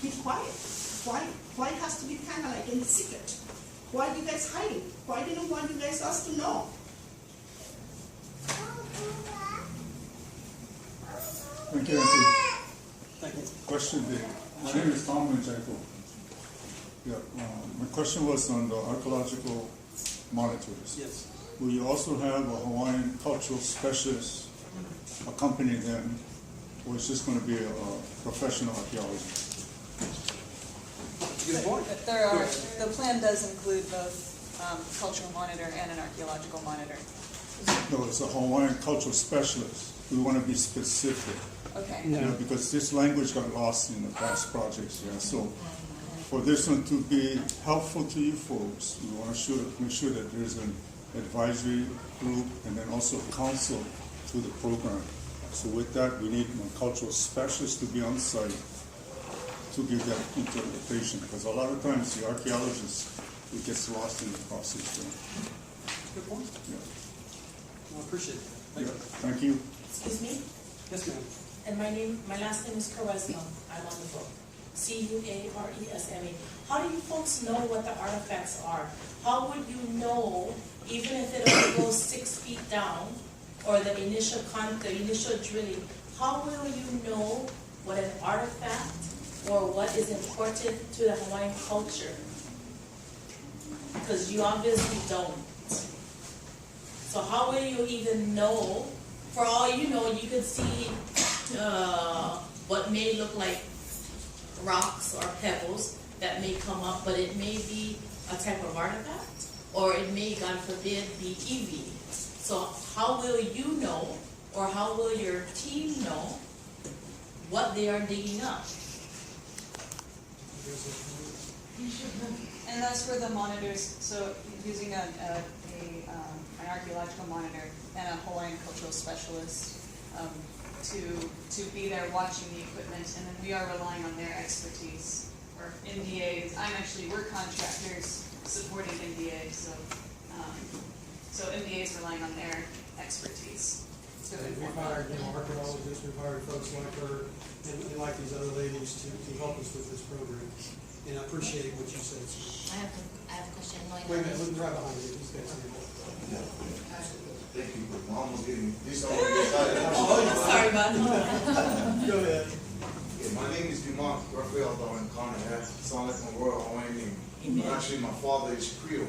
keep quiet? Why it has to be kind of like in secret? Why are you guys hiding? Why didn't want you guys us to know? Thank you, Auntie. Thank you. Question there. My name is Tom Manjaco. Yeah, my question was on the archaeological monitors. Yes. Will you also have a Hawaiian cultural specialist accompany them, or is just going to be a professional archaeologist? Good point. The plan does include both cultural monitor and an archaeological monitor. No, it's a Hawaiian cultural specialist. We want to be specific. Okay. Yeah, because this language got lost in the past projects. Yeah, so for this one to be helpful to you folks, we want to make sure that there's an advisory group and then also counsel to the program. So with that, we need a cultural specialist to be on site to give that interpretation, because a lot of times the archaeologist, it gets lost in the process. Yeah. Good point. Yeah. Well, I appreciate it. Thank you. Excuse me? Yes, ma'am. And my last name is Caresma. I'm on the book. Cuaresma. How do you folks know what the artifacts are? How would you know, even if it only goes 6 feet down, or the initial drilling, how will you know what an artifact or what is important to the Hawaiian culture? Because you obviously don't. So how will you even know? For all you know, you could see what may look like rocks or pebbles that may come up, but it may be a type of artifact, or it may, God forbid, be EV. So how will you know, or how will your team know what they are digging up? And that's where the monitors, so using an archaeological monitor and a Hawaiian cultural specialist to be there watching the equipment, and then we are relying on their expertise. Or MDAs, we're contractors supporting MDAs, so MDAs relying on their expertise. So we've hired archaeologists, we've hired folks like her and like these other ladies to help us with this program. And I appreciate what you said. I have a question. Wait a minute, look right behind you. He's got something. Thank you, but mom was getting this already excited. Sorry, bud. Go ahead. Yeah, my name is Dumont Raphael Darwin Connor. That sounds like a royal Hawaiian name. Actually, my father is Creole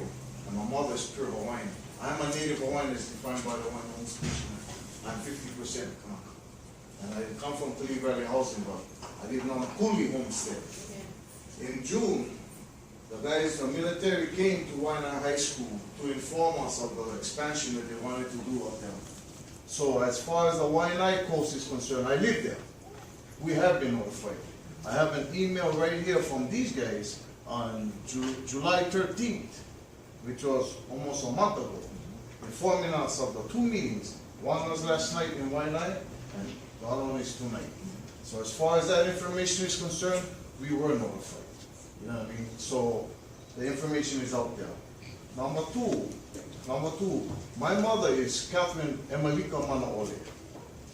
and my mother is pure Hawaiian. I am a native Hawaiian as defined by the Hawaiian Constitution. I'm 50% Kanaka. And I come from Tuli Valley Housing, but I live on a Kuli homestead. In June, the guys, the military came to Wahiawa High School to inform us of the expansion that they wanted to do up there. So as far as the Wahiawa coast is concerned, I live there. We have been notified. I have an email right here from these guys on July 13th, which was almost a month ago, informing us of the 2 meetings. One was last night in Wahiawa, and the other one is tonight. So as far as that information is concerned, we were notified. You know what I mean? So the information is out there. Number two, my mother is Catherine Emalika Manaole.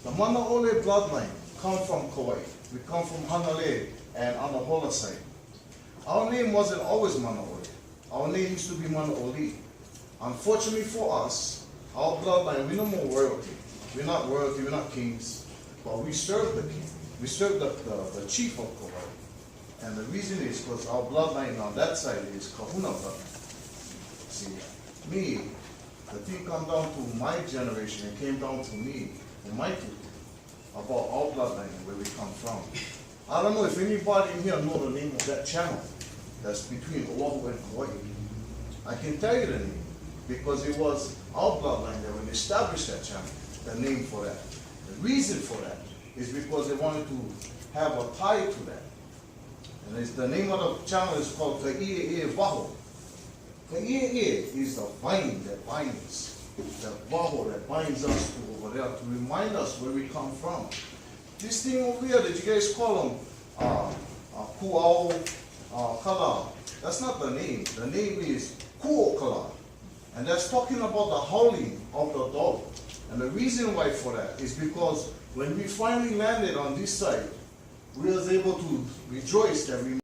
The Manaole bloodline come from Kauai. We come from Hanalei and Anahola side. Our name wasn't always Manaole. Our name used to be Manaoli. Unfortunately for us, our bloodline, we're no more royalty. We're not royalty, we're not kings, but we serve the king. We serve the chief of Kauai. And the reason is because our bloodline on that side is Kahuna bloodline. See, me, the thing come down to my generation, it came down to me and my people about our bloodline and where we come from. I don't know if anybody in here know the name of that channel that's between Oahu and Hawaii. I can tell you the name because it was our bloodline that when they established that channel, the name for that. The reason for that is because they wanted to have a tie to that. And the name of the channel is called Ka'i'e Waho. Ka'i'e is the vine that binds, the waho that binds us to over there to remind us where we come from. This thing over here that you guys call them Ku'au Kala, that's not the name. The name is Ku'okala. And that's talking about the howling of the dog. And the reason why for that is because when we finally landed on this side, we was able to rejoice that we